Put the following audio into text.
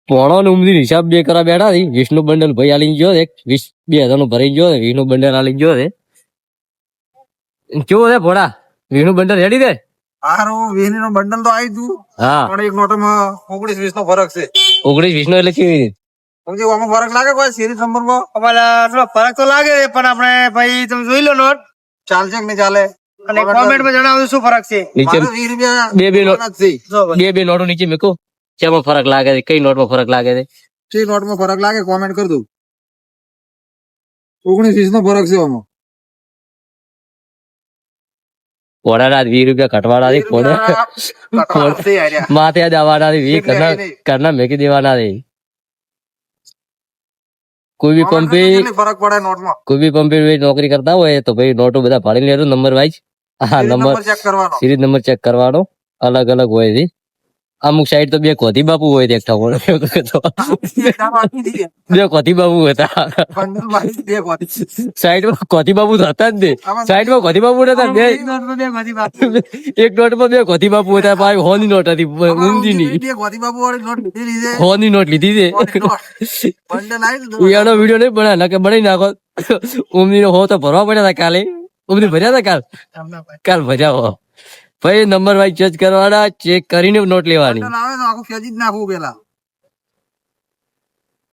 પોણો ને ઉમદી હિસાબ બે કરા બેઠા હતી. 20 નું બંડલ ભાઈ આલી ગયો છે. 20,000 નું ભરી ગયો છે. 20 નું બંડલ આલી ગયો છે. કેવું છે ભોળા? 20 નું બંડલ રેડી છે? હારું 20 નું બંડલ તો આવી તું. હા પણ એક નોટમાં 19-20 નો ફરક છે. 19-20 નો એટલે કેવી રીતે? સમજી આમાં ફરક લાગે કોઈ સિરીઝ નંબર માં? અમારા થોડો ફરક તો લાગે પણ આપણે ભાઈ તમે જોઈ લો નોટ ચાલશે કે નહીં ચાલે? અને કોમેન્ટ માં જણાવજો શું ફરક છે. નીચે મારે 20 રૂપિયા બે નોટ જ છે. જો ભાઈ. બે નોટો નીચે મેકો. શેમાં ફરક લાગે છે? કઈ નોટમાં ફરક લાગે છે? જે નોટમાં ફરક લાગે કોમેન્ટ કરી દઉં. 19-20 નો ફરક છે આમાં. પોળાના 20 રૂપિયા કટવાના છે. કટવાળ છે યાર. માથે જ આવવાના છે. 20 એટલે કરના મેકી દેવાના છે. કોઈ બી કોમેન્ટ પંપે કરજો કેટલી ફરક પડે નોટમાં. કોઈ બી પંપે નોકરી કરતા હોય તો ભાઈ નોટો બધા ભાડી લેજો નંબર વાઇઝ. હા સિરીઝ નંબર ચેક કરવાનો. સિરીઝ નંબર ચેક કરવાનો. અલગ અલગ હોય છે. અમુક સાઈડ તો બે કોધી બાપુ હોય છે એકઠા હોય. બે કોધી બાપુ હતા. બંડલ માંથી બે ગોતી. સાઈડમાં કોધી બાપુ તો હતા જ ને. સાઈડમાં કોધી બાપુ નતા. બે એક નોટમાં બે બધી વાત. એક નોટમાં બે કોધી બાપુ હતા. પાછી હોની નોટ હતી ઊંધીની. બે ગોતી બાબુ વાળી નોટ લીધી લીધે. હોની નોટ લીધી છે. બંડલ આવી તો એનો વિડીયો નહીં બનાવે ના કે બનાવી નાખો. ઊંધી નો હો તો ભરવા પડ્યા હતા કાલે. ઊંધી ભર્યા હતા કાલ ભર્યા હો. ભાઈ નંબર વાઇઝ ચેક કરવાના. ચેક કરીને નોટ લેવાની. બંડલ આવે તો આખું ખેંચી જ નાખવું પેલા.